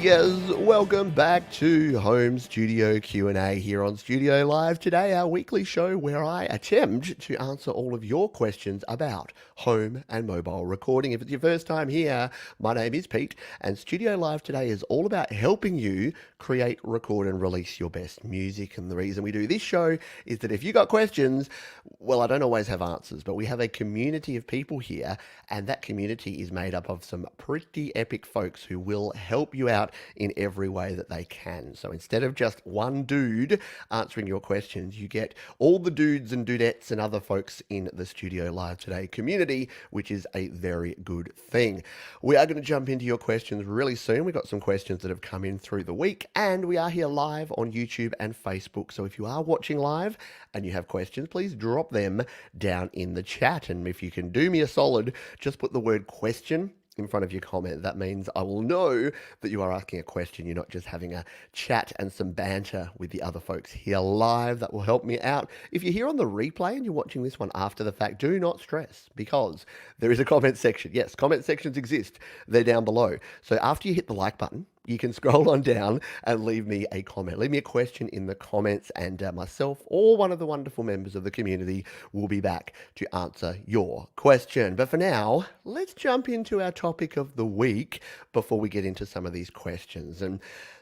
Yes, welcome back to Home Studio Q&A here on Studio Live. Today, our weekly show where I attempt to answer all of your questions about home and mobile recording. If it's your first time here, my name is Pete, and Studio Live today is all about helping you create, record, and release your best music. And the reason we do this show is that if you got questions, well, I don't always have answers, but we have a community of people here, and that community is made up of some pretty epic folks who will help you out in every way that they can. So instead of just one dude answering your questions, you get all the dudes and dudettes and other folks in the Studio Live Today community, which is a very good thing. We are going to jump into your questions really soon. We've got some questions that have come in through the week, and we are here live on YouTube and Facebook. So if you are watching live and you have questions, please drop them down in the chat. And if you can do me a solid, just put the word question in front of your comment. That means I will know that you are asking a question. You're not just having a chat and some banter with the other folks here live. That will help me out. If you're here on the replay and you're watching this one after the fact, do not stress, because there is a comment section. Yes, comment sections exist. They're down below. So after you hit the like button, you can scroll on down and leave me a comment. Leave me a question in the comments, and myself or one of the wonderful members of the community will be back to answer your question. But for now, let's jump into our topic of the week before we get into some of these questions. And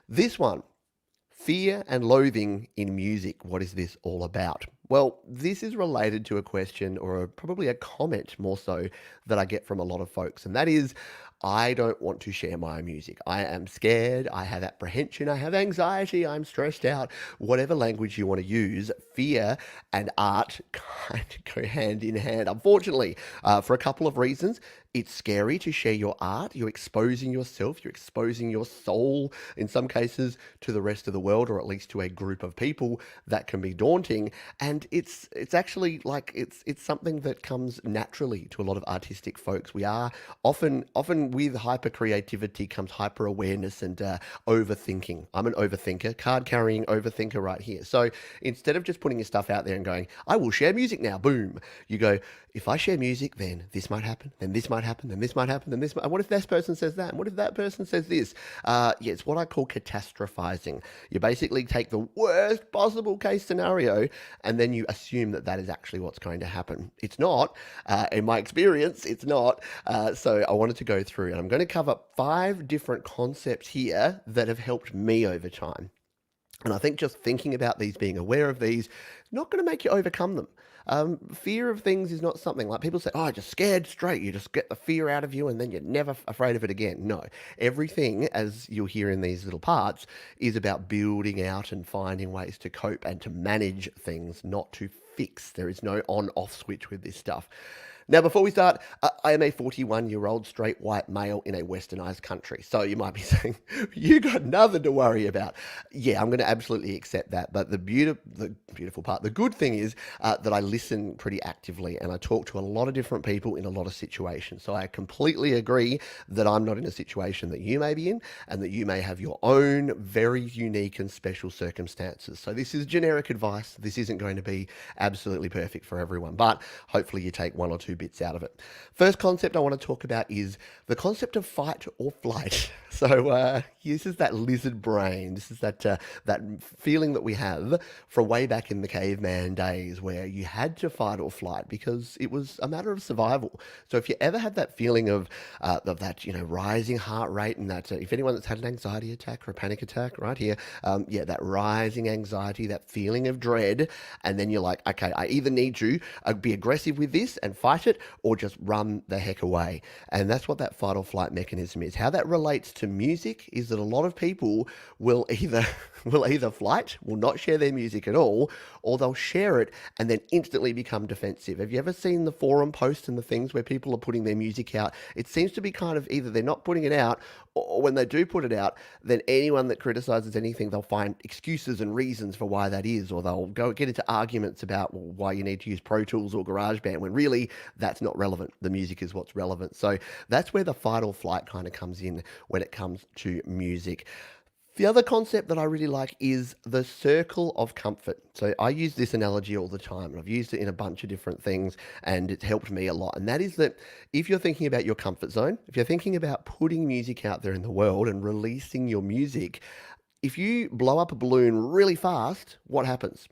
this one, fear and loathing in music. What is this all about? Well, this is related to a question, or probably a comment more so, that I get from a lot of folks. And that is, I don't want to share my music. I am scared. I have apprehension. I have anxiety. I'm stressed out. Whatever language you want to use, fear and art kind of go hand in hand. Unfortunately, for a couple of reasons. It's scary to share your art. You're exposing yourself. You're exposing your soul, in some cases, to the rest of the world, or at least to a group of people. That can be daunting. And it's actually like it's something that comes naturally to a lot of artistic folks. We are often with hyper creativity comes hyper awareness and overthinking. I'm an overthinker, card carrying overthinker right here. So instead of just putting your stuff out there and going, I will share music now, boom, you go, if I share music, then this might happen, then this might happen, then this might happen, then this might, and what if this person says that? And what if that person says this? Yeah, it's what I call catastrophizing. You basically take the worst possible case scenario and then you assume that that is actually what's going to happen. It's not. In my experience, it's not. So I wanted to go through, and I'm going to cover 5 different concepts here that have helped me over time. And I think just thinking about these, being aware of these, is not going to make you overcome them. Fear of things is not something like people say, oh, just scared straight. You just get the fear out of you and then you're never afraid of it again. No, everything, as you'll hear in these little parts, is about building out and finding ways to cope and to manage things, not to fix. There is no on-off switch with this stuff. Now, before we start, I am a 41-year-old straight white male in a westernized country. So you might be saying, you got nothing to worry about. Yeah, I'm going to absolutely accept that. But the beautiful part, the good thing is that I listen pretty actively and I talk to a lot of different people in a lot of situations. So I completely agree that I'm not in a situation that you may be in, and that you may have your own very unique and special circumstances. So this is generic advice. This isn't going to be absolutely perfect for everyone, but hopefully you take 1 or 2 bits out of it. First concept I want to talk about is the concept of fight or flight. So this is that lizard brain. This is that feeling that we have from way back in the caveman days, where you had to fight or flight because it was a matter of survival. So if you ever had that feeling of that rising heart rate, and that if anyone that's had an anxiety attack or a panic attack right here, that rising anxiety, that feeling of dread, and then you're like, okay, I either need to be aggressive with this and fight it, or just run the heck away. And that's what that fight or flight mechanism is. How that relates to music is that a lot of people will either flight, will not share their music at all, or they'll share it and then instantly become defensive. Have you ever seen the forum posts and the things where people are putting their music out? It seems to be kind of either they're not putting it out, or when they do put it out, then anyone that criticizes anything, they'll find excuses and reasons for why that is, or they'll go get into arguments about why you need to use Pro Tools or GarageBand, when really that's not relevant. The music is what's relevant. So that's where the fight or flight kind of comes in when it comes to music. The other concept that I really like is the circle of comfort. So I use this analogy all the time, and I've used it in a bunch of different things, and it's helped me a lot. And that is that if you're thinking about your comfort zone, if you're thinking about putting music out there in the world and releasing your music, if you blow up a balloon really fast, what happens?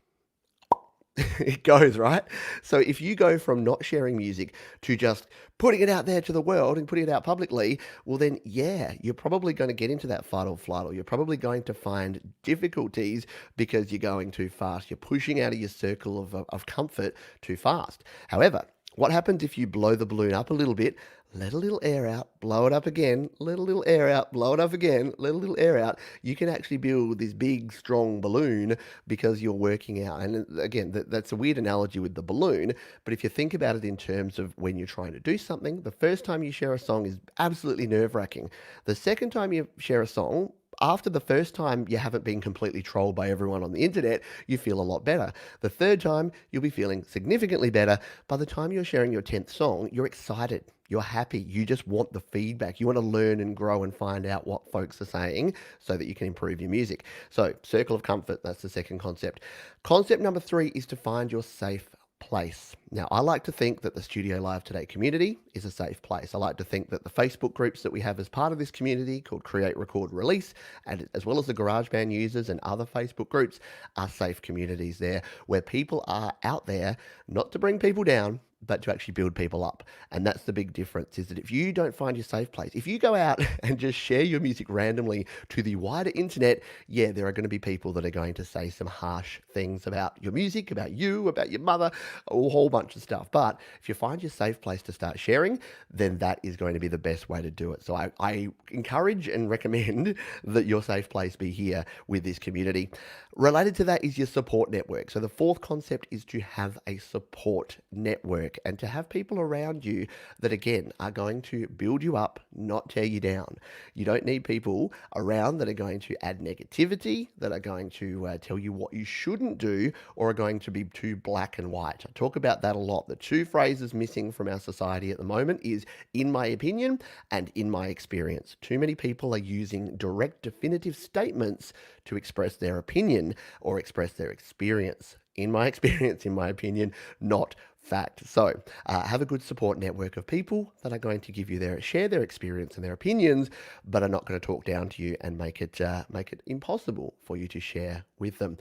It goes, right? So if you go from not sharing music to just putting it out there to the world and putting it out publicly, well, then, yeah, you're probably going to get into that fight or flight, or you're probably going to find difficulties because you're going too fast. You're pushing out of your circle of comfort too fast. However, what happens if you blow the balloon up a little bit, let a little air out, blow it up again, let a little air out, blow it up again, let a little air out? You can actually build this big, strong balloon because you're working out. And again, that's a weird analogy with the balloon, but if you think about it in terms of when you're trying to do something, the first time you share a song is absolutely nerve wracking. The second time you share a song, after the first time you haven't been completely trolled by everyone on the internet, you feel a lot better. The third time, you'll be feeling significantly better. By the time you're sharing your 10th song, you're excited. You're happy. You just want the feedback. You want to learn and grow and find out what folks are saying so that you can improve your music. So, circle of comfort, that's the second concept. Concept number 3 is to find your safe place. Now, I like to think that the Studio Live Today community is a safe place. I like to think that the Facebook groups that we have as part of this community called Create, Record, Release, and as well as the GarageBand users and other Facebook groups are safe communities there where people are out there not to bring people down, but to actually build people up. And that's the big difference, is that if you don't find your safe place, if you go out and just share your music randomly to the wider internet, yeah, there are going to be people that are going to say some harsh things about your music, about you, about your mother, a whole bunch of stuff. But if you find your safe place to start sharing, then that is going to be the best way to do it. So I encourage and recommend that your safe place be here with this community. Related to that is your support network. So the fourth concept is to have a support network and to have people around you that, again, are going to build you up, not tear you down. You don't need people around that are going to add negativity, that are going to tell you what you shouldn't do, or are going to be too black and white. I talk about that a lot. The two phrases missing from our society at the moment is "in my opinion" and "in my experience." Too many people are using direct, definitive statements to express their opinion or express their experience. In my experience, in my opinion, not fact. So have a good support network of people that are going to give you share their experience and their opinions, but are not going to talk down to you and make it impossible for you to share with them.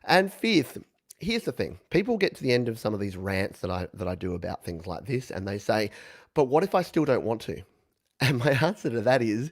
And fifth, here's the thing. People get to the end of some of these rants that I do about things like this, and they say, but what if I still don't want to? And my answer to that is,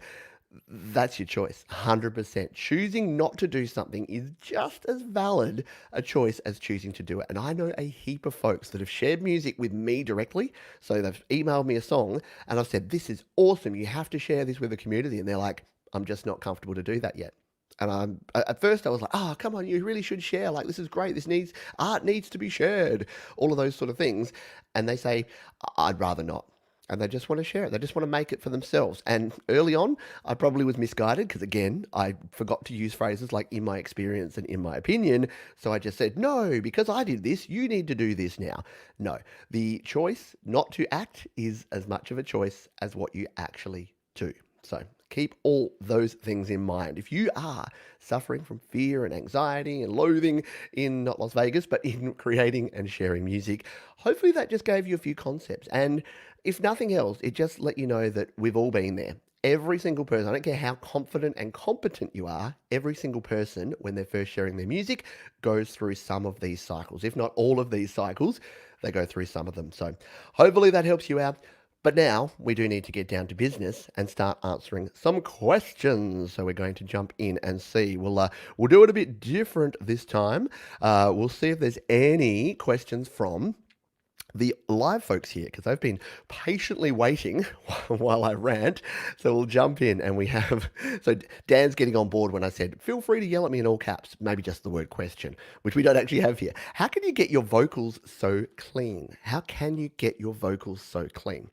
that's your choice, 100%. Choosing not to do something is just as valid a choice as choosing to do it. And I know a heap of folks that have shared music with me directly. So they've emailed me a song and I've said, this is awesome, you have to share this with the community. And they're like, I'm just not comfortable to do that yet. And at first I was like, oh, come on, you really should share. Like, this is great. Art needs to be shared. All of those sort of things. And they say, I'd rather not. And they just want to share it. They just want to make it for themselves. And early on, I probably was misguided because, again, I forgot to use phrases like "in my experience" and "in my opinion." So I just said, no, because I did this, you need to do this now. No, the choice not to act is as much of a choice as what you actually do. So keep all those things in mind. If you are suffering from fear and anxiety and loathing in not Las Vegas, but in creating and sharing music, hopefully that just gave you a few concepts. And if nothing else, it just let you know that we've all been there. Every single person, I don't care how confident and competent you are, every single person, when they're first sharing their music, goes through some of these cycles. If not all of these cycles, they go through some of them. So hopefully that helps you out. But now we do need to get down to business and start answering some questions. So we're going to jump in and see. We'll do it a bit different this time. We'll see if there's any questions from the live folks here, because they've been patiently waiting while I rant. So we'll jump in and we have, so Dan's getting on board when I said, feel free to yell at me in all caps, maybe just the word question, which we don't actually have here. How can you get your vocals so clean? How can you get your vocals so clean?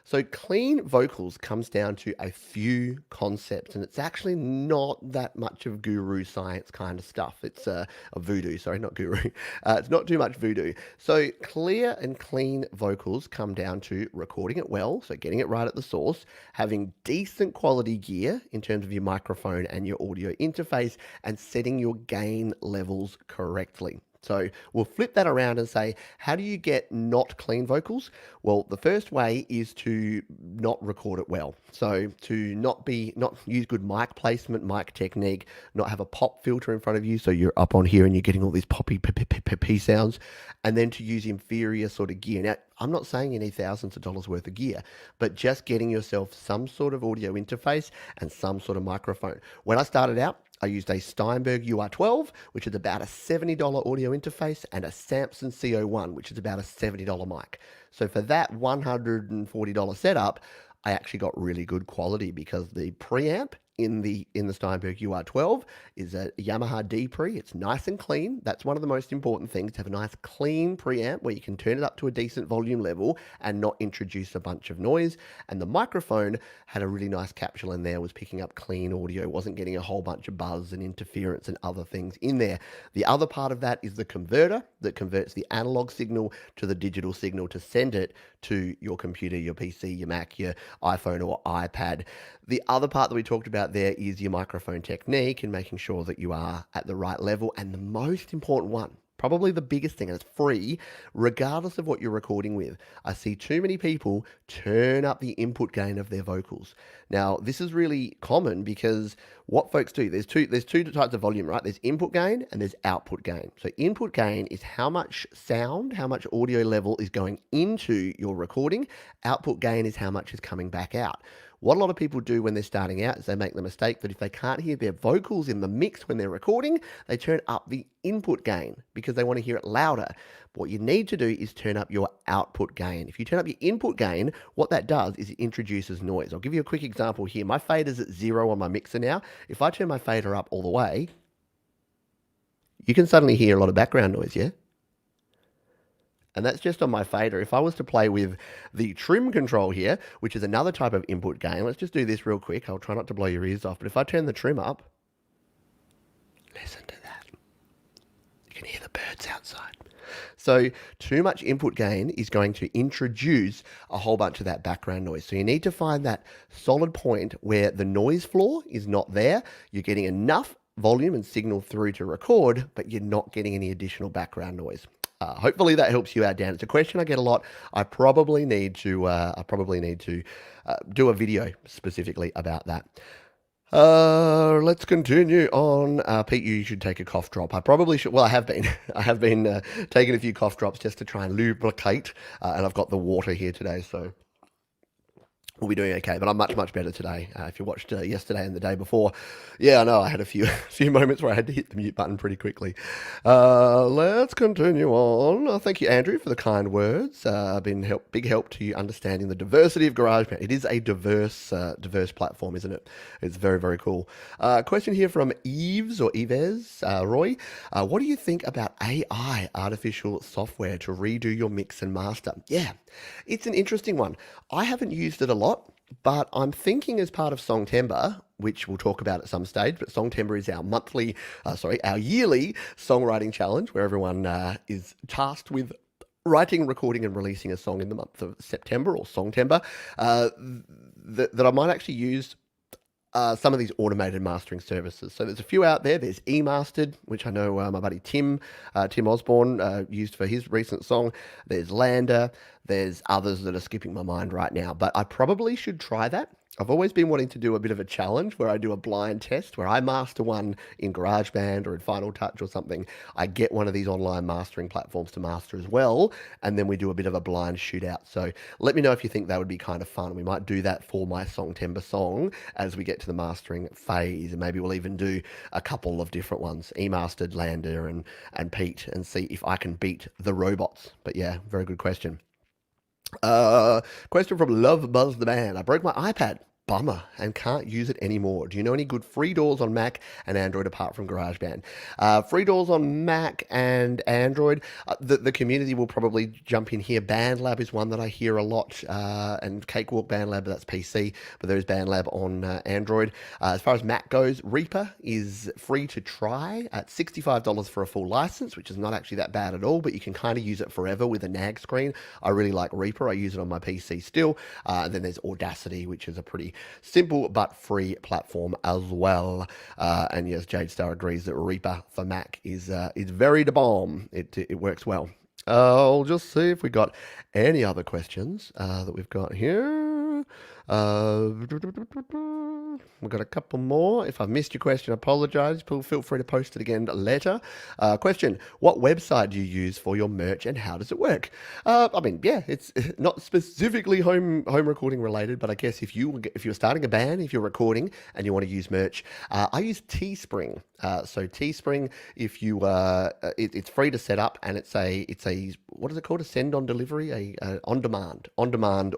So, clean vocals comes down to a few concepts, and it's actually not that much of guru science kind of stuff. It's a voodoo, sorry, not guru. It's not too much voodoo. So, clear and clean vocals come down to recording it well, so getting it right at the source, having decent quality gear in terms of your microphone and your audio interface, and setting your gain levels correctly. So we'll flip that around and say, how do you get not clean vocals? Well, the first way is to not record it well. So to not use good mic placement, mic technique, not have a pop filter in front of you, so you're up on here and you're getting all these poppy p sounds, and then to use inferior sort of gear. Now, I'm not saying you need thousands of dollars worth of gear, but just getting yourself some sort of audio interface and some sort of microphone. When I started out, I used a Steinberg UR12, which is about a $70 audio interface, and a Samson CO1, which is about a $70 mic. So for that $140 setup, I actually got really good quality because the preamp in the Steinberg UR12 is a Yamaha D pre. It's nice and clean. That's one of the most important things, to have a nice clean preamp where you can turn it up to a decent volume level and not introduce a bunch of noise. And the microphone had a really nice capsule in there, was picking up clean audio, wasn't getting a whole bunch of buzz and interference and other things in there. The other part of that is the converter that converts the analog signal to the digital signal to send it to your computer, your PC, your Mac, your iPhone or iPad. The other part that we talked about there is your microphone technique and making sure that you are at the right level. And the most important one, probably the biggest thing, and it's free, regardless of what you're recording with. I see too many people turn up the input gain of their vocals. Now, this is really common because what folks do, there's two types of volume, right? There's input gain and there's output gain. So input gain is how much sound, how much audio level is going into your recording. Output gain is how much is coming back out. What a lot of people do when they're starting out is they make the mistake that if they can't hear their vocals in the mix when they're recording, they turn up the input gain because they want to hear it louder. But what you need to do is turn up your output gain. If you turn up your input gain, what that does is it introduces noise. I'll give you a quick example here. My fader's at 0 on my mixer now. If I turn my fader up all the way, you can suddenly hear a lot of background noise, yeah? And that's just on my fader. If I was to play with the trim control here, which is another type of input gain, let's just do this real quick. I'll try not to blow your ears off, but if I turn the trim up, listen to that. You can hear the birds outside. So too much input gain is going to introduce a whole bunch of that background noise. So you need to find that solid point where the noise floor is not there. You're getting enough volume and signal through to record, but you're not getting any additional background noise. Hopefully that helps you out, Dan. It's a question I get a lot. I probably need to do a video specifically about that. Let's continue on. Pete, you should take a cough drop. I probably should. Well, I have been. I have been taking a few cough drops just to try and lubricate. And I've got the water here today, so we'll be doing okay, but I'm much, much better today. If you watched yesterday and the day before, yeah, I know I had a few few moments where I had to hit the mute button pretty quickly. Let's continue on. Thank you, Andrew, for the kind words. Been big help to you understanding the diversity of GarageBand. It is a diverse platform, isn't it? It's very, very cool. Question here from Eves or Yves Roy. What do you think about AI, artificial software, to redo your mix and master? Yeah, it's an interesting one. I haven't used it a lot, but I'm thinking as part of Songtember, which we'll talk about at some stage, but Songtember is our yearly songwriting challenge where everyone is tasked with writing, recording, and releasing a song in the month of September or Songtember, that I might actually use some of these automated mastering services. So there's a few out there. There's eMastered, which I know my buddy Tim Osborne used for his recent song. There's Lander. There's others that are skipping my mind right now, but I probably should try that. I've always been wanting to do a bit of a challenge where I do a blind test where I master one in GarageBand or in Final Touch or something. I get one of these online mastering platforms to master as well, and then we do a bit of a blind shootout. So let me know if you think that would be kind of fun. We might do that for my Songtember song as we get to the mastering phase, and maybe we'll even do a couple of different ones, eMastered, Lander, and Pete, and see if I can beat the robots. But yeah, very good question. Question from Love Buzz the Man. I broke my iPad bummer and can't use it anymore. Do you know any good free DAWs on Mac and Android apart from GarageBand? Free DAWs on Mac and Android. The community will probably jump in here. BandLab is one that I hear a lot, and Cakewalk BandLab, that's PC, but there is BandLab on Android. As far as Mac goes, Reaper is free to try at $65 for a full license, which is not actually that bad at all, but you can kind of use it forever with a nag screen. I really like Reaper. I use it on my PC still. And then there's Audacity, which is a pretty simple but free platform as well. And yes, Jade Star agrees that Reaper for Mac is very the bomb. It works well. I'll just see if we got any other questions that we've got here. We've got a couple more. If I've missed your question, I apologize. Feel free to post it again later. Question: what website do you use for your merch, and how does it work? It's not specifically home recording related, but I guess if you're starting a band, if you're recording and you want to use merch, I use Teespring. So Teespring, if you it's free to set up, and it's a what is it called? A send on delivery, a on demand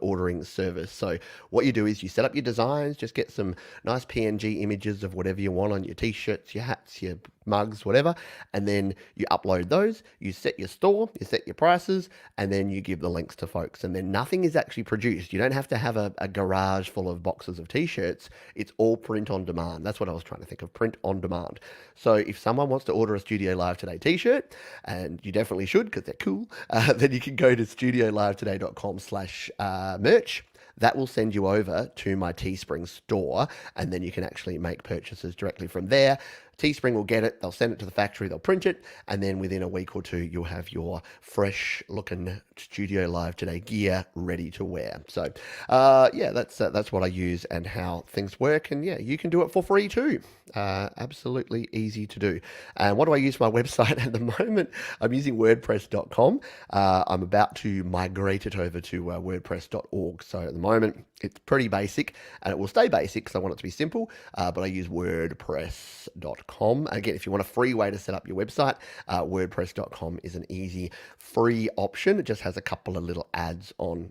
ordering service. So what you do is you set up your designs, just get some nice PNG images of whatever you want on your t-shirts, your hats, your mugs, whatever, and then you upload those, you set your store, you set your prices, and then you give the links to folks, and then nothing is actually produced. You don't have to have a garage full of boxes of t-shirts. It's all print on demand. That's what I was trying to think of, print on demand. So if someone wants to order a Studio Live Today t-shirt, and you definitely should because they're cool, then you can go to studiolivetoday.com/merch. That will send you over to my Teespring store, and then you can actually make purchases directly from there. Teespring will get it, they'll send it to the factory, they'll print it, and then within a week or two, you'll have your fresh looking Studio Live Today gear ready to wear. So, that's what I use and how things work. And yeah, you can do it for free too. Absolutely easy to do. And what do I use for my website at the moment? I'm using WordPress.com. I'm about to migrate it over to WordPress.org. So at the moment, it's pretty basic, and it will stay basic because I want it to be simple, but I use WordPress.com. Again, if you want a free way to set up your website, WordPress.com is an easy, free option. It just has a couple of little ads on.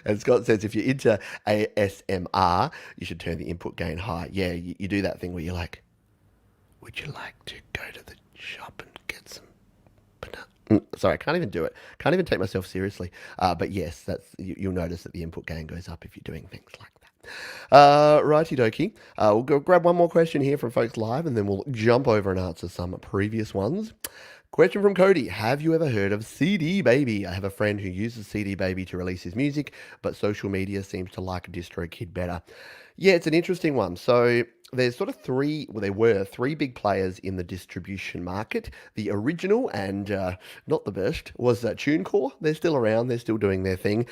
And Scott says, if you're into ASMR, you should turn the input gain high. Yeah, you do that thing where you're like, would you like to go to the shop and get some banana? Sorry, I can't even do it. Can't even take myself seriously. But yes, you'll notice that the input gain goes up if you're doing things like that. Righty dokie. We'll go grab one more question here from folks live, and then we'll jump over and answer some previous ones. Question from Cody: have you ever heard of CD Baby? I have a friend who uses CD Baby to release his music, but social media seems to like DistroKid better. Yeah, it's an interesting one. So there's sort of there were three big players in the distribution market. The original and not the best was TuneCore. They're still around. They're still doing their thing.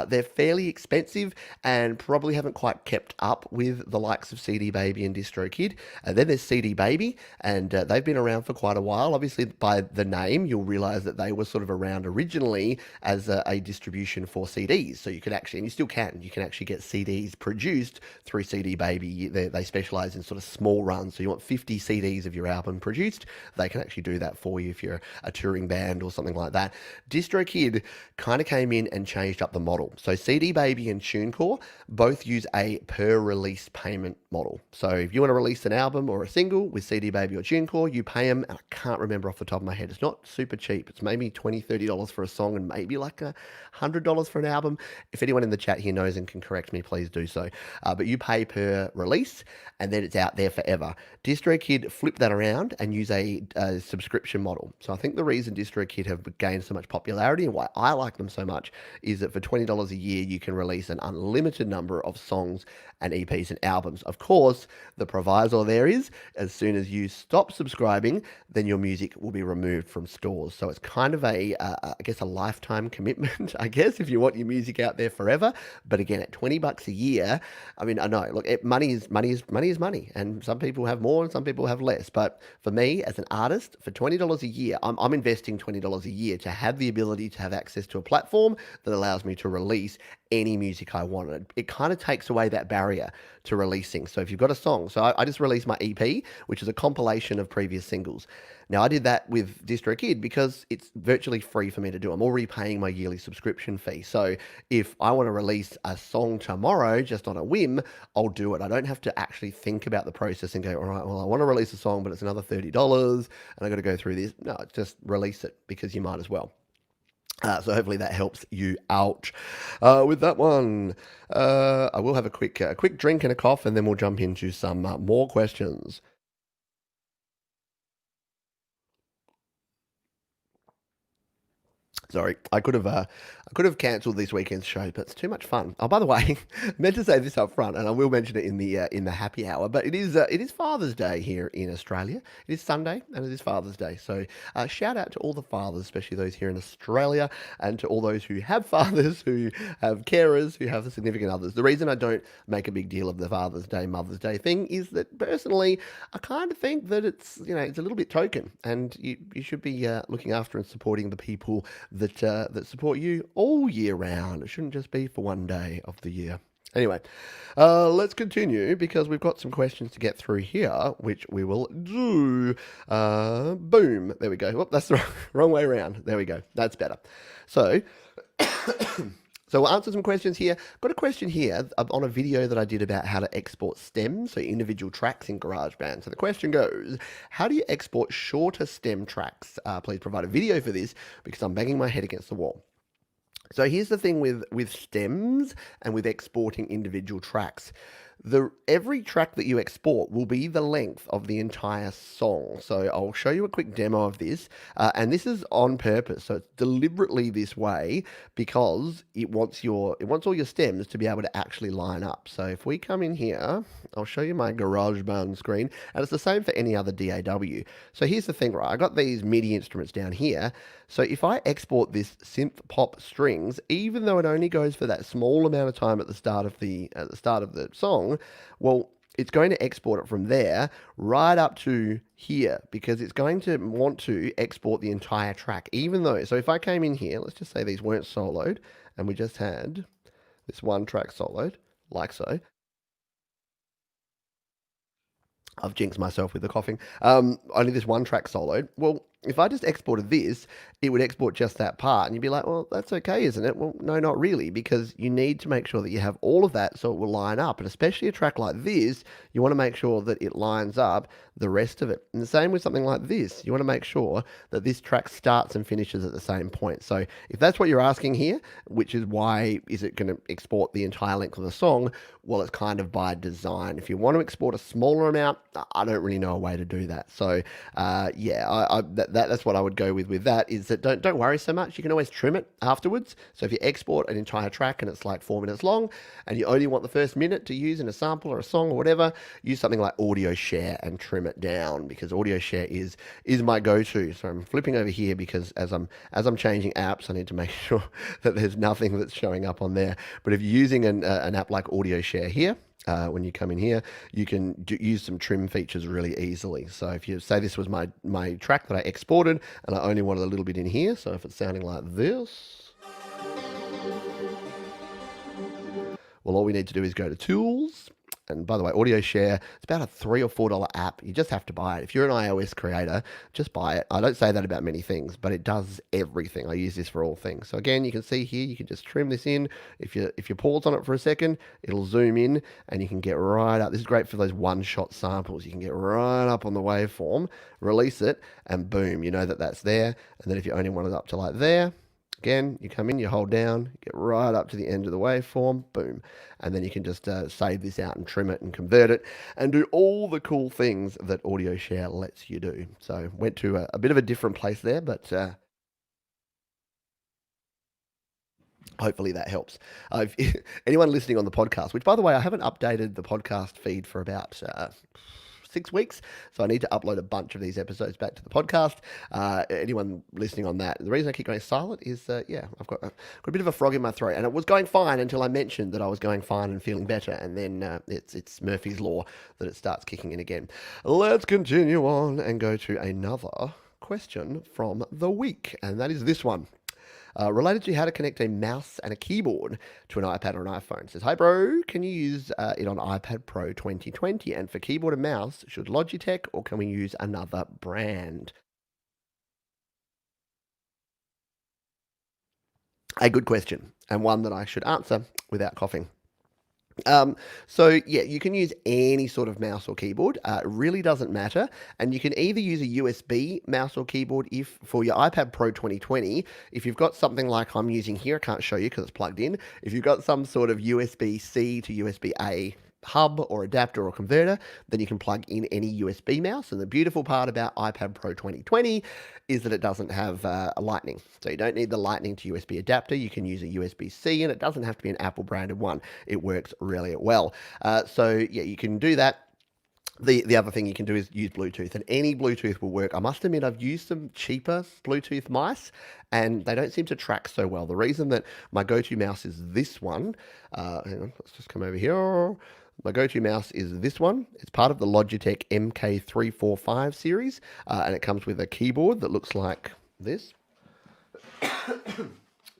They're fairly expensive and probably haven't quite kept up with the likes of CD Baby and DistroKid. Then there's CD Baby, and they've been around for quite a while. Obviously, by the name, you'll realize that they were sort of around originally as a distribution for CDs. So you could actually, and you still can, you can actually get CDs produced through CD Baby. They specialize in sort of small runs. So you want 50 CDs of your album produced, they can actually do that for you if you're a touring band or something like that. DistroKid kind of came in and changed up the model. So CD Baby and TuneCore both use a per release payment model. So if you want to release an album or a single with CD Baby or TuneCore, you pay them, and I can't remember off the top of my head, it's not super cheap. It's maybe $20, $30 for a song, and maybe like $100 for an album. If anyone in the chat here knows and can correct me, please do so. But you pay per release, and then it's out there forever. DistroKid flip that around and use a subscription model. So I think the reason DistroKid have gained so much popularity and why I like them so much is that for $20 a year, you can release an unlimited number of songs and EPs and albums. Of course, the proviso there is, as soon as you stop subscribing, then your music will be removed from stores. So it's kind of I guess a lifetime commitment, I guess, if you want your music out there forever. But again, at $20 a year, I mean, I know, look, money is money, and some people have more and some people have less. But for me, as an artist, for $20 a year, I'm investing $20 a year to have the ability to have access to a platform that allows me to release any music I wanted. It kind of takes away that barrier to releasing. So if you've got a song, so I just released my EP, which is a compilation of previous singles. Now, I did that with DistroKid because it's virtually free for me to do. I'm already paying my yearly subscription fee. So if I want to release a song tomorrow just on a whim, I'll do it. I don't have to actually think about the process and go, all right, well, I want to release a song, but it's another $30 and I got to go through this. No, just release it because you might as well. So hopefully that helps you out with that one. I will have a quick drink and a cough, and then we'll jump into some more questions. Sorry, I could have cancelled this weekend's show, but it's too much fun. Oh, by the way, I meant to say this up front, and I will mention it in the happy hour. But it is Father's Day here in Australia. It is Sunday, and it is Father's Day. So shout out to all the fathers, especially those here in Australia, and to all those who have fathers, who have carers, who have significant others. The reason I don't make a big deal of the Father's Day, Mother's Day thing is that personally, I kind of think that it's a little bit token, and you should be looking after and supporting the people that support you all year round. It shouldn't just be for one day of the year. Anyway, let's continue because we've got some questions to get through here, which we will do. Boom. There we go. Whoop, that's the wrong way around. There we go. That's better. So, so we'll answer some questions here. Got a question here on a video that I did about how to export stems, so individual tracks in GarageBand. So the question goes, how do you export shorter stem tracks? Please provide a video for this because I'm banging my head against the wall. So here's the thing with stems and with exporting individual tracks. Every track that you export will be the length of the entire song. So I'll show you a quick demo of this, and this is on purpose. So it's deliberately this way because it wants all your stems to be able to actually line up. So if we come in here, I'll show you my GarageBand screen, and it's the same for any other DAW. So here's the thing, right? I got these MIDI instruments down here. So if I export this synth pop strings, even though it only goes for that small amount of time at the start of the song, well, it's going to export it from there right up to here because it's going to want to export the entire track, even though. So if I came in here, let's just say these weren't soloed, and we just had this one track soloed, like so. I've jinxed myself with the coughing. Only this one track soloed. Well, if I just exported this, it would export just that part. And you'd be like, well, that's okay, isn't it? Well, no, not really, because you need to make sure that you have all of that so it will line up. And especially a track like this, you want to make sure that it lines up the rest of it. And the same with something like this. You want to make sure that this track starts and finishes at the same point. So if that's what you're asking here, which is why is it going to export the entire length of the song? Well, it's kind of by design. If you want to export a smaller amount, I don't really know a way to do that. So yeah, that's what I would go with that, is that don't worry so much. You can always trim it afterwards. So if you export an entire track and it's like 4 minutes long and you only want the first minute to use in a sample or a song or whatever, use something like Audio Share and trim it down, because Audio Share is my go-to. So I'm flipping over here because as I'm changing apps, I need to make sure that there's nothing that's showing up on there. But if you're using an app like Audio Share here, when you come in here, you can use some trim features really easily. So if you say this was my track that I exported and I only wanted a little bit in here, so if it's sounding like this, well, all we need to do is go to Tools. And by the way, Audio Share, it's about a $3 or $4 app. You just have to buy it. If you're an iOS creator, just buy it. I don't say that about many things, but it does everything. I use this for all things. So again, you can see here, you can just trim this in. If you pause on it for a second, it'll zoom in and you can get right up. This is great for those one-shot samples. You can get right up on the waveform, release it, and boom, you know that that's there. And then if you only want it up to like there, again, you come in, you hold down, get right up to the end of the waveform, boom. And then you can just save this out and trim it and convert it and do all the cool things that Audio Share lets you do. So went to a bit of a different place there, but hopefully that helps. Anyone listening on the podcast, which by the way, I haven't updated the podcast feed for about 6 weeks, so I need to upload a bunch of these episodes back to the podcast. Anyone listening on that, the reason I keep going silent is, I've got a bit of a frog in my throat, and it was going fine until I mentioned that I was going fine and feeling better, and then it's Murphy's Law that it starts kicking in again. Let's continue on and go to another question from the week, and that is this one. Related to how to connect a mouse and a keyboard to an iPad or an iPhone. It says, hi bro, can you use it on iPad Pro 2020? And for keyboard and mouse, should Logitech or can we use another brand? A good question, and one that I should answer without coughing. So yeah, you can use any sort of mouse or keyboard. It really doesn't matter, and you can either use a USB mouse or keyboard if for your iPad Pro 2020. If you've got something like I'm using here, I can't show you because it's plugged in. If you've got some sort of USB-C to USB-A hub or adapter or converter, then you can plug in any USB mouse. And the beautiful part about iPad Pro 2020 is that it doesn't have a Lightning. So you don't need the Lightning to USB adapter. You can use a USB-C, and it doesn't have to be an Apple branded one. It works really well. So yeah, you can do that. The other thing you can do is use Bluetooth, and any Bluetooth will work. I must admit, I've used some cheaper Bluetooth mice, and they don't seem to track so well. The reason that my go-to mouse is this one, hang on, let's just come over here. My go-to mouse is this one. It's part of the Logitech MK345 series, and it comes with a keyboard that looks like this.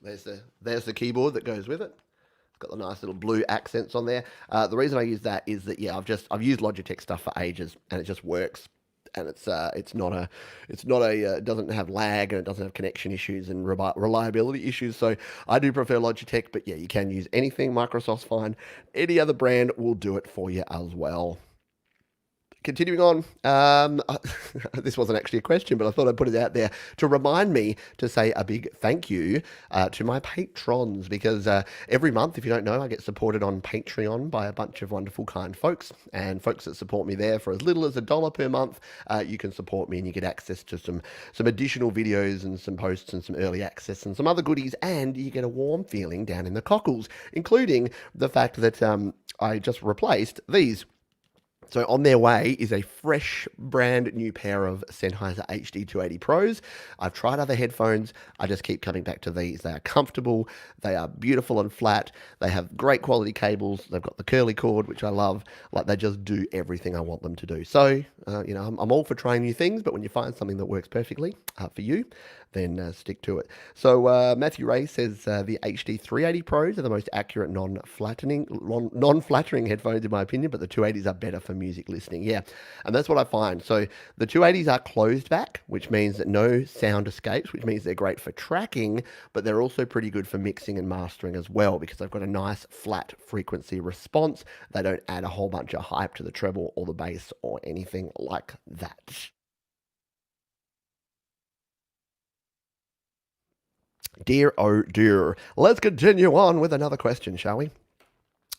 There's the keyboard that goes with it. Got the nice little blue accents on there. The reason I use that is that yeah, I've used Logitech stuff for ages, and it just works. And it doesn't have lag, and it doesn't have connection issues and reliability issues. So I do prefer Logitech, but yeah, you can use anything. Microsoft's fine. Any other brand will do it for you as well. Continuing on, this wasn't actually a question, but I thought I'd put it out there to remind me to say a big thank you to my patrons, because every month, if you don't know, I get supported on Patreon by a bunch of wonderful, kind folks, and folks that support me there for as little as $1 per month. You can support me, and you get access to some additional videos and some posts and some early access and some other goodies, and you get a warm feeling down in the cockles, including the fact that I just replaced these. So on their way is a fresh, brand new pair of Sennheiser HD 280 Pros. I've tried other headphones. I just keep coming back to these. They are comfortable. They are beautiful and flat. They have great quality cables. They've got the curly cord, which I love. Like, they just do everything I want them to do. So, I'm all for trying new things, but when you find something that works perfectly for you, then stick to it. So Matthew Ray says the HD 380 Pros are the most accurate non-flattering headphones in my opinion, but the 280s are better for music listening. Yeah, and that's what I find. So the 280s are closed back, which means that no sound escapes, which means they're great for tracking, but they're also pretty good for mixing and mastering as well, because they've got a nice flat frequency response. They don't add a whole bunch of hype to the treble or the bass or anything like that. Dear, oh dear. Let's continue on with another question, shall we?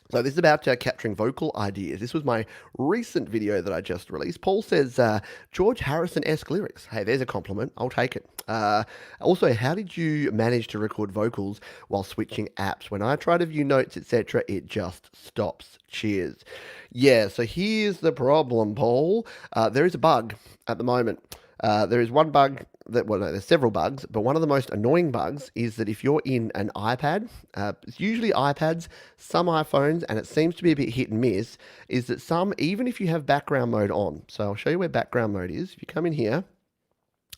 So this is about capturing vocal ideas. This was my recent video that I just released. Paul says, George Harrison-esque lyrics. Hey, there's a compliment. I'll take it. Also, how did you manage to record vocals while switching apps? When I try to view notes, etc., it just stops. Cheers. Yeah, so here's the problem, Paul. There is a bug at the moment. There is one bug there's several bugs, but one of the most annoying bugs is that if you're in an iPad, it's usually iPads, some iPhones, and it seems to be a bit hit and miss, is that some, even if you have background mode on, so I'll show you where background mode is. If you come in here,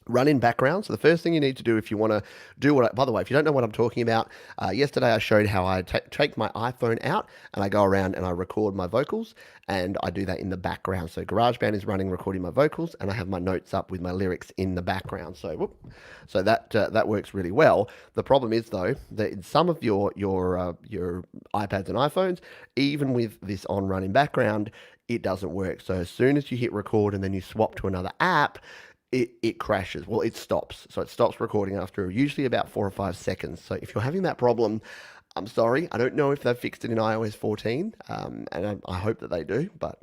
run in background. So the first thing you need to do if you want to do by the way, if you don't know what I'm talking about, yesterday I showed how I take my iPhone out and I go around and I record my vocals, and I do that in the background. So GarageBand is running, recording my vocals, and I have my notes up with my lyrics in the background. So that works really well. The problem is though that in some of your iPads and iPhones, even with this on running background, it doesn't work. So as soon as you hit record and then you swap to another app, it crashes. Well, it stops. So it stops recording after usually about 4 or 5 seconds. So if you're having that problem, I'm sorry. I don't know if they've fixed it in iOS 14, and I hope that they do, but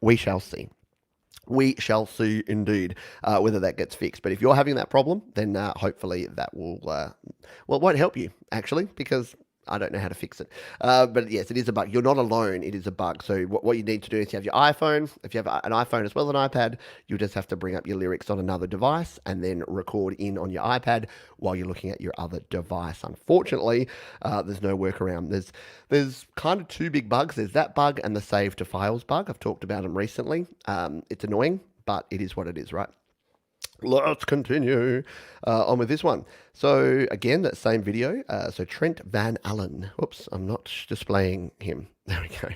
we shall see. We shall see indeed whether that gets fixed. But if you're having that problem, then hopefully that will, well, it won't help you, actually, because I don't know how to fix it. But yes, it is a bug. You're not alone. It is a bug. So what you need to do is you have your iPhone. If you have an iPhone as well as an iPad, you'll just have to bring up your lyrics on another device and then record in on your iPad while you're looking at your other device. Unfortunately, there's no workaround. There's kind of two big bugs. There's that bug and the save to files bug. I've talked about them recently. It's annoying, but it is what it is, right? Let's continue on with this one. So again, that same video. So Trent Van Allen. Whoops, I'm not displaying him. There we go.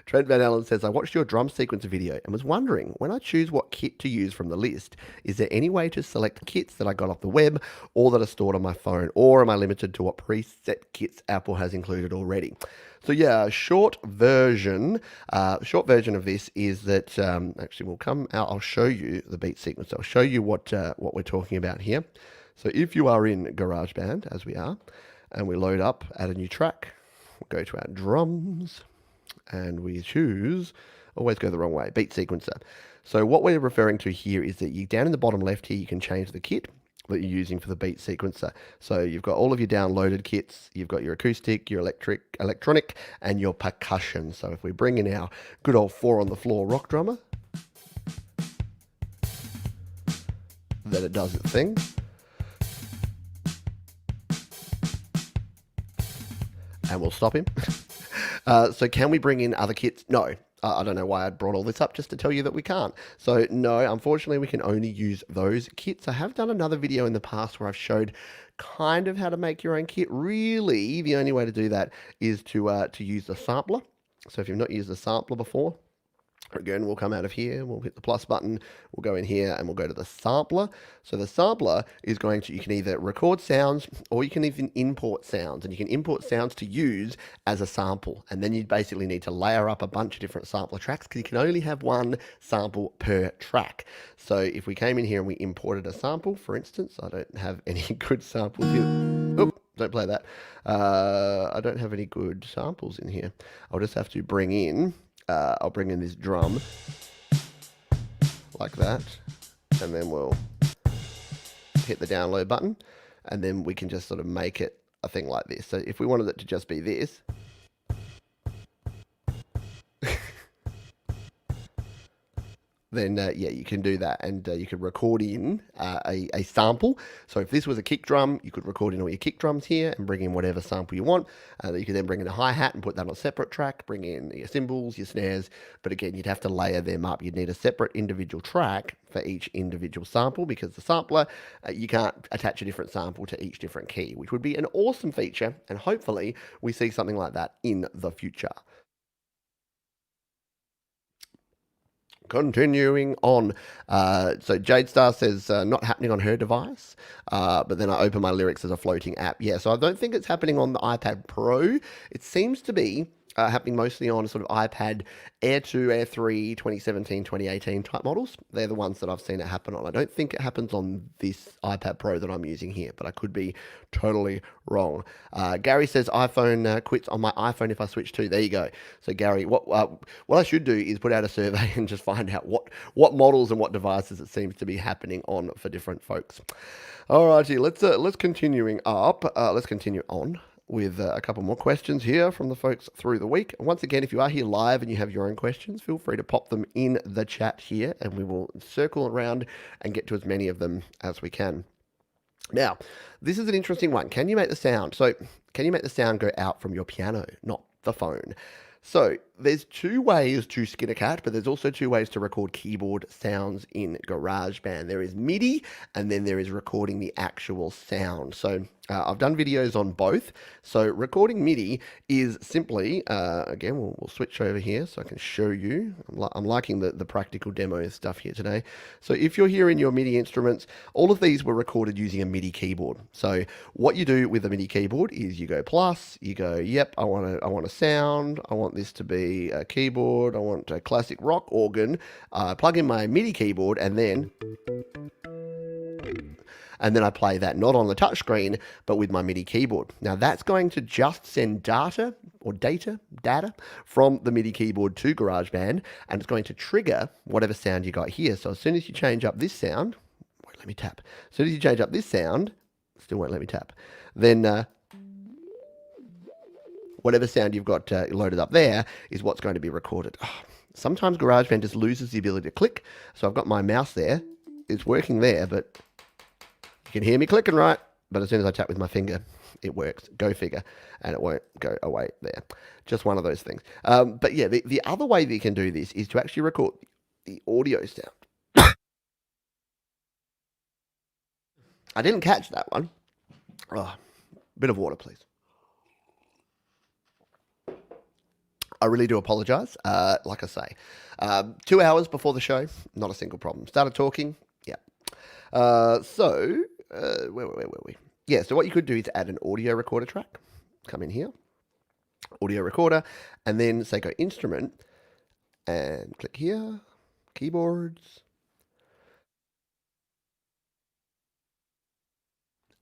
Trent Van Allen says, I watched your drum sequencer video and was wondering, when I choose what kit to use from the list, is there any way to select kits that I got off the web or that are stored on my phone, or am I limited to what preset kits Apple has included already? So yeah, short version of this is that actually we'll come out. I'll show you the beat sequence. I'll show you what we're talking about here. So if you are in GarageBand, as we are, and we load up, add a new track, we'll go to our drums, and we choose, always go the wrong way, beat sequencer. So what we're referring to here is that you down in the bottom left here, you can change the kit that you're using for the beat sequencer. So you've got all of your downloaded kits, you've got your acoustic, your electronic, and your percussion. So if we bring in our good old 4 on the floor rock drummer, then it does its thing. And we'll stop him. So can we bring in other kits? No. I don't know why I brought all this up, just to tell you that we can't. So no, unfortunately, we can only use those kits. I have done another video in the past where I've showed kind of how to make your own kit. Really, the only way to do that is to use the sampler. So if you've not used the sampler before, again, we'll come out of here, we'll hit the plus button, we'll go in here and we'll go to the sampler. So the sampler is going to, you can either record sounds or you can even import sounds, and you can import sounds to use as a sample. And then you basically need to layer up a bunch of different sampler tracks because you can only have one sample per track. So if we came in here and we imported a sample, for instance, I don't have any good samples here. Oop, don't play that. I don't have any good samples in here. I'll just have to bring in I'll bring in this drum like that, and then we'll hit the download button, and then we can just sort of make it a thing like this. So if we wanted it to just be this, then yeah, you can do that, and you can record in a sample. So if this was a kick drum, you could record in all your kick drums here and bring in whatever sample you want. You could then bring in a hi-hat and put that on a separate track, bring in your cymbals, your snares, but again, you'd have to layer them up. You'd need a separate individual track for each individual sample, because the sampler, you can't attach a different sample to each different key, which would be an awesome feature, and hopefully we see something like that in the future. Continuing on. So Jade Star says, not happening on her device, but then I open my lyrics as a floating app. Yeah, so I don't think it's happening on the iPad Pro. It seems to be happening mostly on sort of iPad Air 2, Air 3, 2017, 2018 type models. They're the ones that I've seen it happen on. I don't think it happens on this iPad Pro that I'm using here, but I could be totally wrong. Gary says iPhone quits on my iPhone if I switch to. There you go. So Gary, what I should do is put out a survey and just find out what models and what devices it seems to be happening on for different folks. Alrighty, let's continuing up. Let's continue on with a couple more questions here from the folks through the week. And once again, if you are here live and you have your own questions, feel free to pop them in the chat here, and we will circle around and get to as many of them as we can. Now, this is an interesting one. Can you make the sound? So, can you make the sound go out from your piano, not the phone? So, there's two ways to skin a cat, but there's also two ways to record keyboard sounds in GarageBand. There is MIDI, and then there is recording the actual sound. So, I've done videos on both. So, recording MIDI is simply, again, we'll switch over here so I can show you. I'm liking the practical demo stuff here today. So, if you're hearing your MIDI instruments, all of these were recorded using a MIDI keyboard. So, what you do with a MIDI keyboard is you go plus, you go, yep, I want a sound, I want this to be a keyboard, I want a classic rock organ, plug in my MIDI keyboard, and then I play that not on the touchscreen, but with my MIDI keyboard. Now that's going to just send data from the MIDI keyboard to GarageBand, and it's going to trigger whatever sound you got here. So as soon as you change up this sound, won't let me tap. As soon as you change up this sound, still won't let me tap. Then whatever sound you've got loaded up there is what's going to be recorded. Sometimes GarageBand just loses the ability to click. So I've got my mouse there. It's working there, but you can hear me clicking, right? But as soon as I tap with my finger, it works. Go figure. And it won't go away there. Just one of those things. But yeah, the other way that you can do this is to actually record the audio sound. I didn't catch that one. Oh, bit of water, please. I really do apologize. Like I say, 2 hours before the show, not a single problem. Started talking, yeah. Where were we? Yeah, so what you could do is add an audio recorder track. Come in here, audio recorder, and then say go instrument, and click here, keyboards.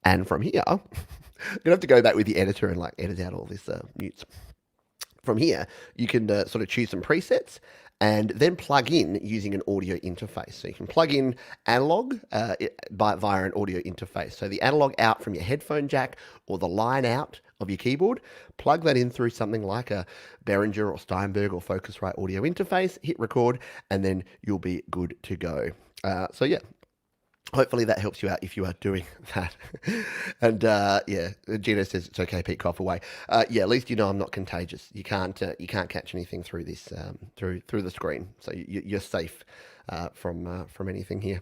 And from here, you're going to have to go back with the editor and like edit out all this mutes. From here, you can sort of choose some presets and then plug in using an audio interface. So you can plug in analog via an audio interface. So the analog out from your headphone jack or the line out of your keyboard, plug that in through something like a Behringer or Steinberg or Focusrite audio interface, hit record, and then you'll be good to go. So yeah, hopefully that helps you out if you are doing that. And yeah, Gino says it's okay, Pete, cough away. Yeah, at least you know I'm not contagious. You can't catch anything through this through the screen, so you're safe from anything here.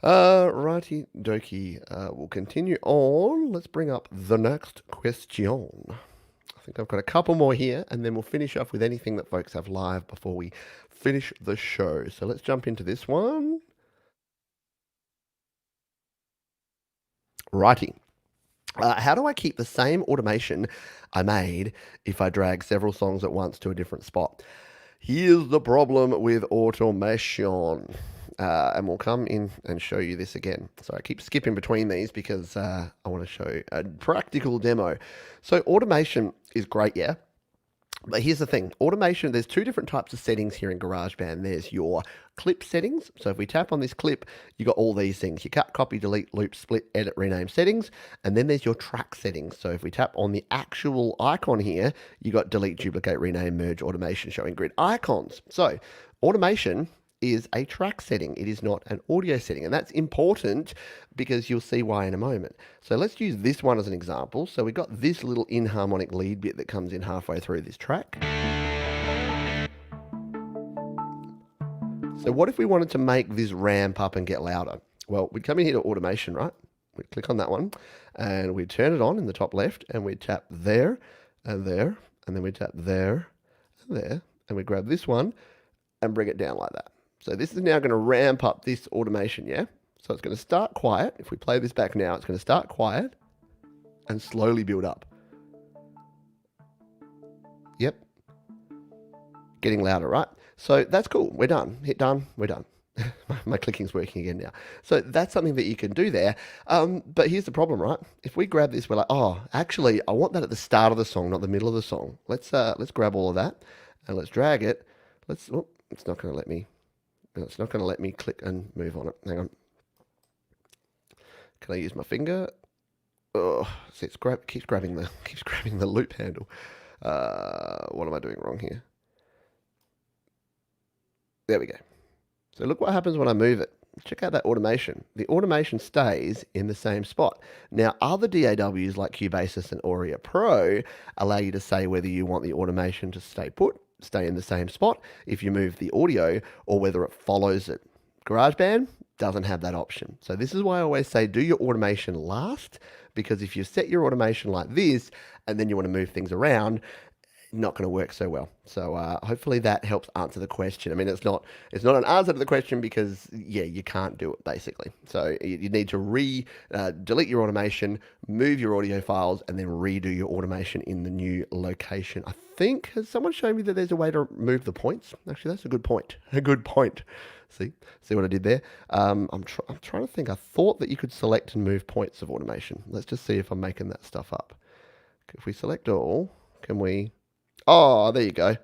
Righty dokie, we'll continue on. Let's bring up the next question. I think I've got a couple more here, and then we'll finish off with anything that folks have live before we finish the show. So let's jump into this one. Righty. How do I keep the same automation I made if I drag several songs at once to a different spot? Here's the problem with automation. And we'll come in and show you this again. So I keep skipping between these because I want to show a practical demo. So automation is great, yeah. But here's the thing, automation, there's two different types of settings here in GarageBand. There's your clip settings. So if we tap on this clip, you got all these things. You cut, copy, delete, loop, split, edit, rename settings. And then there's your track settings. So if we tap on the actual icon here, you got delete, duplicate, rename, merge, automation, showing grid icons. So automation is a track setting. It is not an audio setting. And that's important because you'll see why in a moment. So let's use this one as an example. So we've got this little inharmonic lead bit that comes in halfway through this track. So what if we wanted to make this ramp up and get louder? Well, we'd come in here to automation, right? We'd click on that one and we'd turn it on in the top left and we'd tap there and there, and then we'd tap there and there, and we'd grab this one and bring it down like that. So this is now going to ramp up this automation, yeah? So it's going to start quiet. If we play this back now, it's going to start quiet and slowly build up. Yep. Getting louder, right? So that's cool. We're done. Hit done. We're done. My clicking's working again now. So that's something that you can do there. But here's the problem, right? If we grab this, we're like, oh, actually, I want that at the start of the song, not the middle of the song. Let's grab all of that and let's drag it. It's not going to let me. It's not going to let me click and move on it. Hang on. Can I use my finger? Oh, see, keeps grabbing the loop handle. What am I doing wrong here? There we go. So look what happens when I move it. Check out that automation. The automation stays in the same spot. Now, other DAWs like Cubasis and Aurea Pro allow you to say whether you want the automation to stay in the same spot if you move the audio, or whether it follows it. GarageBand doesn't have that option. So this is why I always say do your automation last, because if you set your automation like this and then you want to move things around, not going to work so well. So hopefully that helps answer the question. I mean, it's not an answer to the question because, yeah, you can't do it basically. So you need to delete your automation, move your audio files, and then redo your automation in the new location. I think, has someone shown me that there's a way to move the points? Actually, that's a good point. A good point. See what I did there? I'm trying to think. I thought that you could select and move points of automation. Let's just see if I'm making that stuff up. If we select all, can we... Oh, there you go.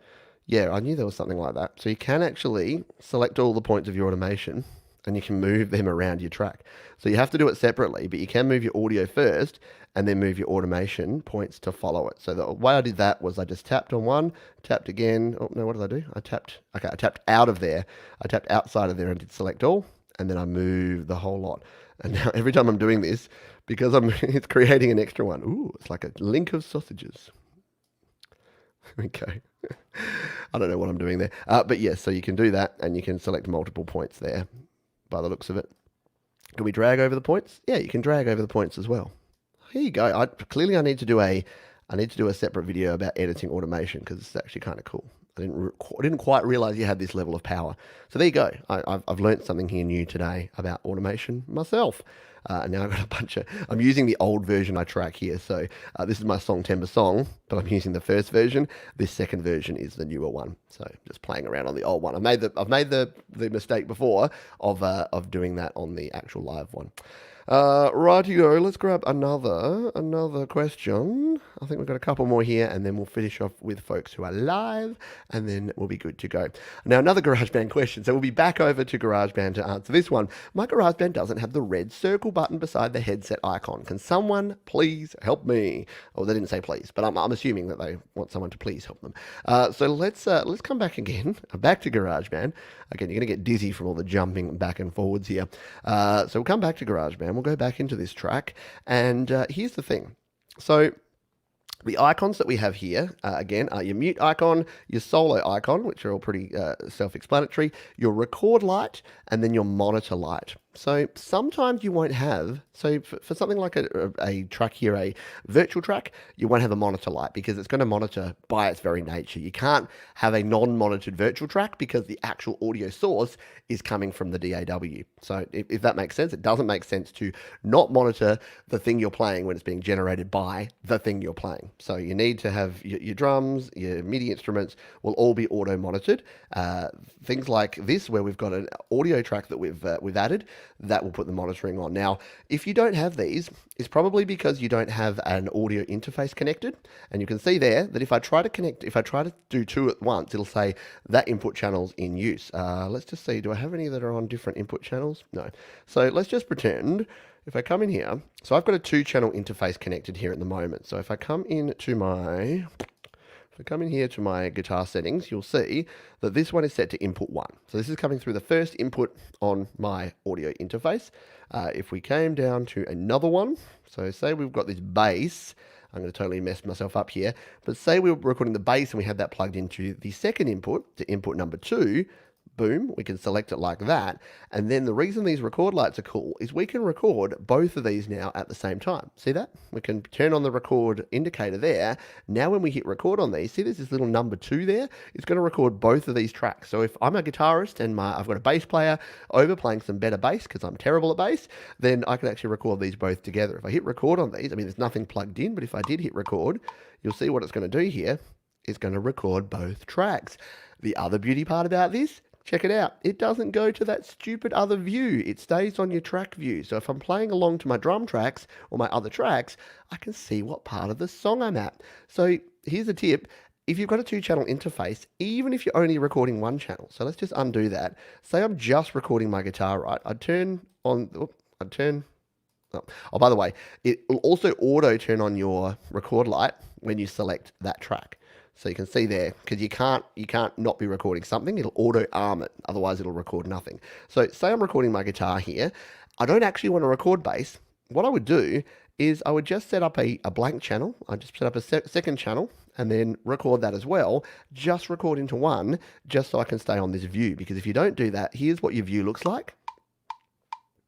Yeah, I knew there was something like that. So you can actually select all the points of your automation and you can move them around your track. So you have to do it separately, but you can move your audio first and then move your automation points to follow it. So the way I did that was I just tapped on one, tapped again. Oh, no, what did I do? I tapped out of there. I tapped outside of there and did select all, and then I moved the whole lot. And now every time I'm doing this, because it's creating an extra one. Ooh, it's like a link of sausages. Okay. I don't know what I'm doing there. But yes, so you can do that and you can select multiple points there by the looks of it. Can we drag over the points? Yeah, you can drag over the points as well. Here you go. Clearly I need to do a separate video about editing automation because it's actually kind of cool. I didn't quite realize you had this level of power. So there you go. I've learned something here new today about automation myself. And now I've got a bunch of, I'm using the old version I track here. So this is my Song Timber song, but I'm using the first version. This second version is the newer one. So just playing around on the old one. I've made the mistake before of doing that on the actual live one. Rightio, let's grab another question. I think we've got a couple more here, and then we'll finish off with folks who are live, and then we'll be good to go. Now, another GarageBand question. So we'll be back over to GarageBand to answer this one. My GarageBand doesn't have the red circle button beside the headset icon. Can someone please help me? Oh, they didn't say please, but I'm assuming that they want someone to please help them. So let's come back again, back to GarageBand. Again, you're going to get dizzy from all the jumping back and forwards here. So we'll come back to GarageBand. We'll go back into this track. And here's the thing. So the icons that we have here, again, are your mute icon, your solo icon, which are all pretty self-explanatory, your record light, and then your monitor light. So sometimes you won't have, so for something like a track here, a virtual track, you won't have a monitor light because it's going to monitor by its very nature. You can't have a non-monitored virtual track because the actual audio source is coming from the DAW. So if that makes sense, it doesn't make sense to not monitor the thing you're playing when it's being generated by the thing you're playing. So you need to have your drums, your MIDI instruments will all be auto-monitored. Things like this, where we've got an audio track that we've added, that will put the monitoring on. Now, if you don't have these, it's probably because you don't have an audio interface connected. And you can see there that if I try to do two at once, it'll say that input channel's in use. Let's just see, do I have any that are on different input channels? No. So let's just pretend, if I come in here, so I've got a 2-channel interface connected here at the moment. So if I come in here to my guitar settings, you'll see that this one is set to input 1. So this is coming through the first input on my audio interface. If we came down to another one, so say we've got this bass, I'm going to totally mess myself up here, but say we were recording the bass and we had that plugged into the second input, to input number 2, boom, we can select it like that. And then the reason these record lights are cool is we can record both of these now at the same time. See that? We can turn on the record indicator there. Now when we hit record on these, see there's this little number 2 there? It's going to record both of these tracks. So if I'm a guitarist and I've got a bass player over playing some better bass because I'm terrible at bass, then I can actually record these both together. If I hit record on these, I mean there's nothing plugged in, but if I did hit record, you'll see what it's going to do here. It's going to record both tracks. The other beauty part about this, check it out. It doesn't go to that stupid other view. It stays on your track view. So if I'm playing along to my drum tracks or my other tracks, I can see what part of the song I'm at. So here's a tip. If you've got a 2-channel interface, even if you're only recording 1 channel, so let's just undo that. Say I'm just recording my guitar, right? I'd turn on, oh, by the way, it will also auto turn on your record light when you select that track. So you can see there, because you can't not be recording something, it'll auto arm it, otherwise it'll record nothing. So say I'm recording my guitar here, I don't actually want to record bass. What I would do is I would just set up a blank channel, I just set up a second channel, and then record that as well, just record into one, just so I can stay on this view, because if you don't do that, here's what your view looks like.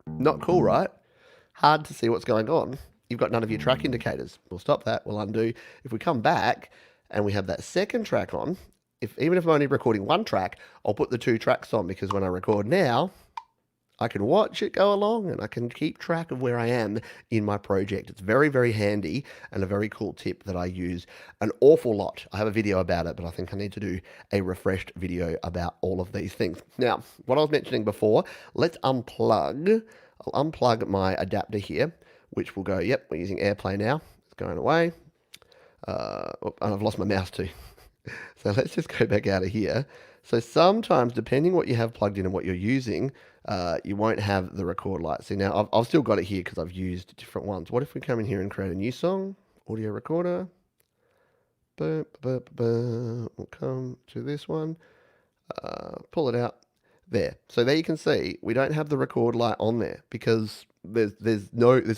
Not cool, right? Hard to see what's going on. You've got none of your track indicators. We'll stop that, we'll undo. If we come back, and we have that second track on, even if I'm only recording 1 track, I'll put the 2 tracks on because when I record now, I can watch it go along and I can keep track of where I am in my project. It's very, very handy and a very cool tip that I use an awful lot. I have a video about it, but I think I need to do a refreshed video about all of these things. Now, what I was mentioning before, let's unplug. I'll unplug my adapter here, which will go, yep, we're using AirPlay now. It's going away. And I've lost my mouse too. So let's just go back out of here. So sometimes, depending what you have plugged in and what you're using, you won't have the record light. See now, I've still got it here because I've used different ones. What if we come in here and create a new song? Audio recorder. We'll come to this one. Pull it out. There. So there you can see we don't have the record light on there because there's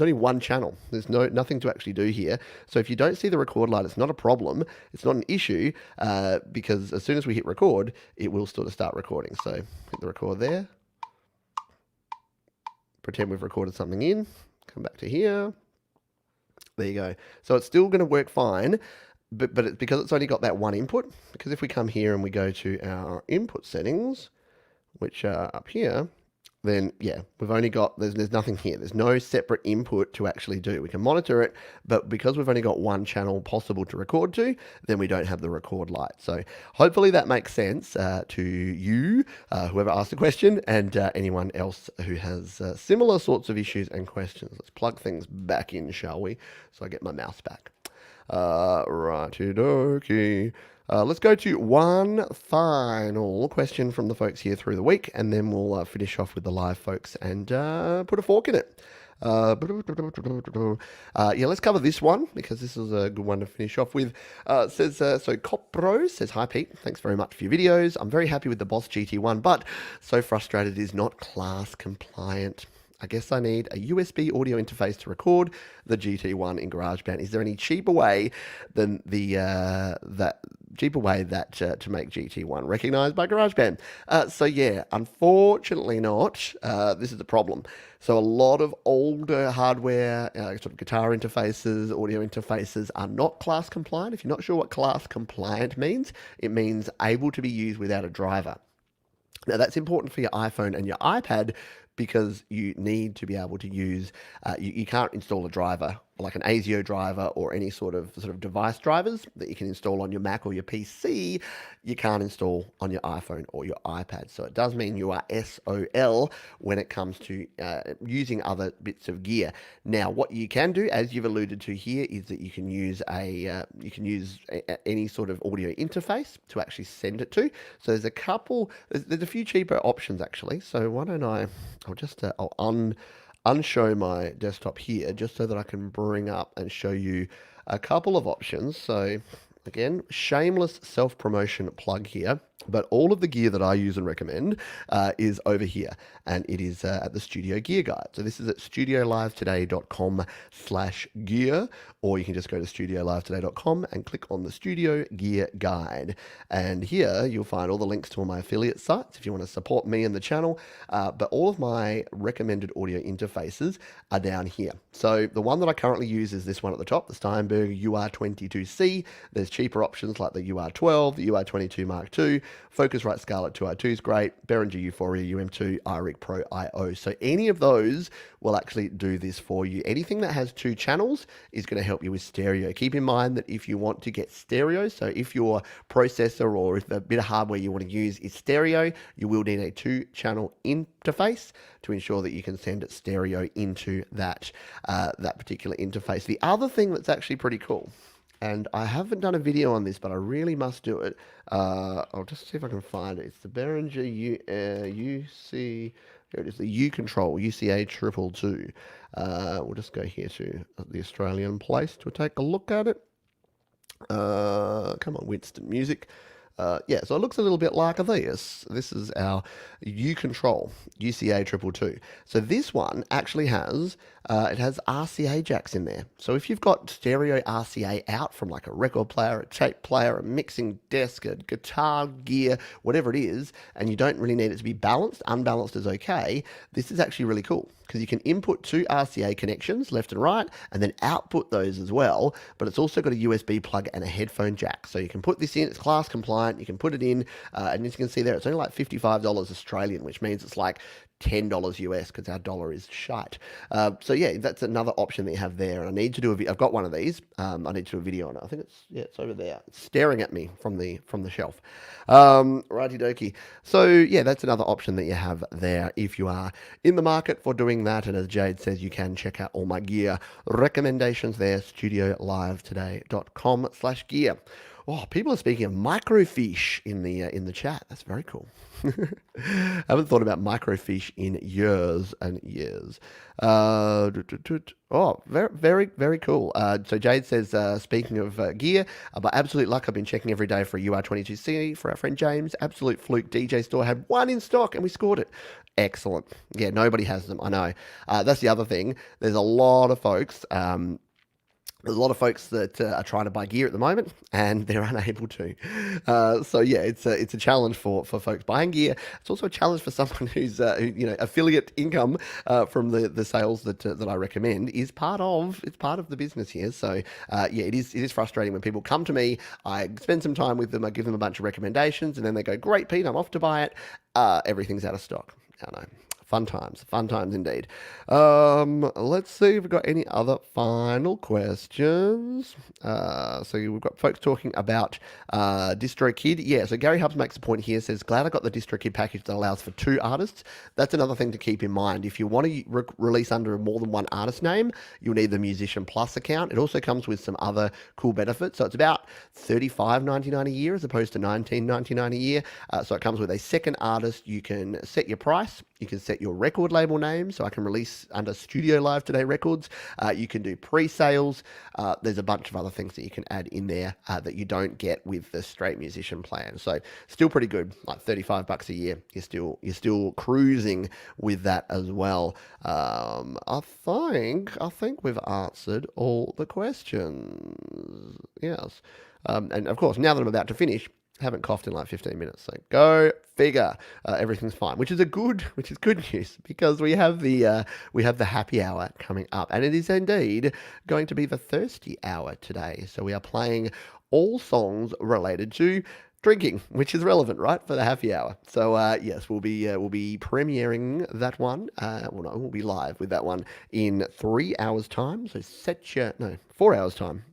only 1 channel. There's nothing to actually do here. So if you don't see the record light, it's not a problem. It's not an issue because as soon as we hit record, it will sort of start recording. So hit the record there. Pretend we've recorded something in. Come back to here. There you go. So it's still going to work fine. but it's because it's only got that one input. Because if we come here and we go to our input settings, which are up here, then yeah, we've only got, there's nothing here. There's no separate input to actually do. We can monitor it, but because we've only got one channel possible to record to, then we don't have the record light. So hopefully that makes sense to you, whoever asked the question, and anyone else who has similar sorts of issues and questions. Let's plug things back in, shall we? So I get my mouse back. Righty dokie. Let's go to one final question from the folks here through the week, and then we'll finish off with the live folks and put a fork in it. Yeah, let's cover this one because this is a good one to finish off with. It says, so Copro says, hi Pete, thanks very much for your videos. I'm very happy with the Boss GT1, but so frustrated it is not class compliant. I guess I need a USB audio interface to record the GT1 in GarageBand. Is there any cheaper way than the to make GT1 recognized by GarageBand? So yeah, unfortunately not. This is a problem. So a lot of older hardware, sort of guitar interfaces, audio interfaces are not class compliant. If you're not sure what class compliant means, it means able to be used without a driver. Now that's important for your iPhone and your iPad because you need to be able to use, you can't install a driver like an ASIO driver or any sort of device drivers that you can install on your Mac or your PC, you can't install on your iPhone or your iPad. So it does mean you are SOL when it comes to using other bits of gear. Now, what you can do, as you've alluded to here, is that you can use any sort of audio interface to actually send it to. So there's a few cheaper options actually. So why don't I'll just unshow my desktop here just so that I can bring up and show you a couple of options. So again, shameless self-promotion plug here, but all of the gear that I use and recommend is over here, and it is at the Studio Gear Guide. So this is at studiolivetoday.com/gear, or you can just go to studiolivetoday.com and click on the Studio Gear Guide. And here you'll find all the links to all my affiliate sites if you want to support me and the channel, but all of my recommended audio interfaces are down here. So the one that I currently use is this one at the top, the Steinberg UR22C. There's cheaper options like the UR12, the UR22 Mark II, Focusrite Scarlett 2i2 is great, Behringer Euphoria UM2, iRig Pro IO. So any of those will actually do this for you. Anything that has two channels is going to help you with stereo. Keep in mind that if you want to get stereo, so if your processor or if the bit of hardware you want to use is stereo, you will need a two-channel interface to ensure that you can send it stereo into that particular interface. The other thing that's actually pretty cool, and I haven't done a video on this, but I really must do it. I'll just see if I can find it. It's the Behringer UC, here it is, the U-Control, UCA 222. We'll just go here to the Australian place to take a look at it. Come on, Winston Music. Yeah, so it looks a little bit like this. This is our U-Control, UCA 222. So this one actually has, it has RCA jacks in there. So if you've got stereo RCA out from like a record player, a tape player, a mixing desk, a guitar gear, whatever it is, and you don't really need it to be balanced, unbalanced is okay, this is actually really cool because you can input two RCA connections, left and right, and then output those as well, but it's also got a USB plug and a headphone jack. So you can put this in, it's class compliant, you can put it in, and as you can see there, it's only like $55 Australian, which means it's like $10 US because our dollar is shite. So yeah, that's another option that you have there. And I need to do I've got one of these. I need to do a video on it. I think it's over there. It's staring at me from the shelf. Righty dokie. So yeah, that's another option that you have there if you are in the market for doing that. And as Jade says, you can check out all my gear recommendations there, studiolivetoday.com/gear. Oh, people are speaking of microfiche in the chat. That's very cool. I haven't thought about microfiche in years and years. Oh, very, very, very cool. So Jade says, speaking of gear, by absolute luck, I've been checking every day for a UR22C for our friend James. Absolute fluke. DJ Store had one in stock and we scored it. Excellent. Yeah, nobody has them. I know. That's the other thing. There's a lot of folks There's a lot of folks that are trying to buy gear at the moment, and they're unable to. So yeah, it's a challenge for folks buying gear. It's also a challenge for someone affiliate income from the sales that I recommend is part of the business here. So yeah, it is frustrating when people come to me. I spend some time with them. I give them a bunch of recommendations, and then they go, "Great, Pete, I'm off to buy it." Everything's out of stock. I know. Fun times indeed. Let's see if we've got any other final questions. So we've got folks talking about DistroKid. Yeah, so Gary Hubs makes a point here, says, glad I got the DistroKid package that allows for 2 artists. That's another thing to keep in mind. If you want to release under more than one artist name, you'll need the Musician Plus account. It also comes with some other cool benefits. So it's about $35.99 a year as opposed to $19.99 a year. So it comes with a second artist. You can set your price. You can set your record label name, so I can release under Studio Live Today Records. You can do pre-sales. There's a bunch of other things that you can add in there that you don't get with the straight musician plan. So still pretty good, like $35 a year. You're still cruising with that as well. I think we've answered all the questions. Yes, and of course, now that I'm about to finish, haven't coughed in like 15 minutes, so go figure. Everything's fine, which is good news because we have the happy hour coming up, and it is indeed going to be the thirsty hour today. So we are playing all songs related to drinking, which is relevant, right, for the happy hour. So yes, we'll be premiering that one. Well, no, we'll be live with that one in 3 hours' time. So 4 hours' time.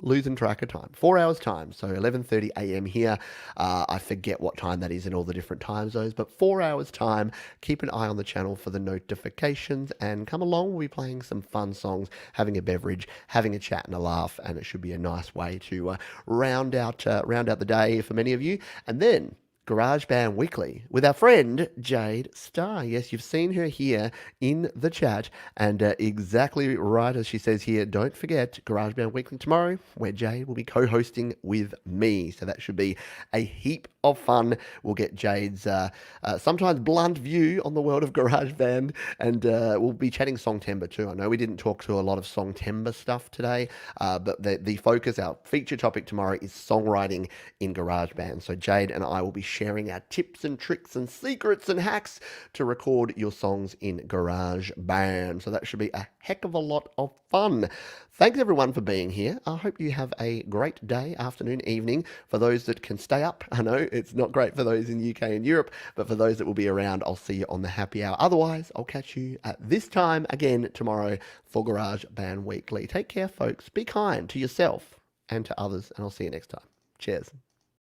Losing track of time. 4 hours time. So 11:30 a.m. here. I forget what time that is in all the different time zones, but 4 hours time. Keep an eye on the channel for the notifications and come along. We'll be playing some fun songs, having a beverage, having a chat and a laugh, and it should be a nice way to round out the day for many of you. And then GarageBand Weekly with our friend Jade Starr. Yes, you've seen her here in the chat, and exactly right as she says here, don't forget GarageBand Weekly tomorrow, where Jade will be co-hosting with me. So that should be a heap of fun. We'll get Jade's sometimes blunt view on the world of GarageBand, and we'll be chatting Songtember too. I know we didn't talk to a lot of Songtember stuff today, but the focus, our feature topic tomorrow is songwriting in GarageBand. So Jade and I will be sharing our tips and tricks and secrets and hacks to record your songs in GarageBand. So that should be a heck of a lot of fun. Thanks everyone for being here. I hope you have a great day, afternoon, evening. For those that can stay up, I know it's not great for those in UK and Europe, but for those that will be around, I'll see you on the happy hour. Otherwise, I'll catch you at this time again tomorrow for GarageBand Weekly. Take care, folks. Be kind to yourself and to others, and I'll see you next time. Cheers.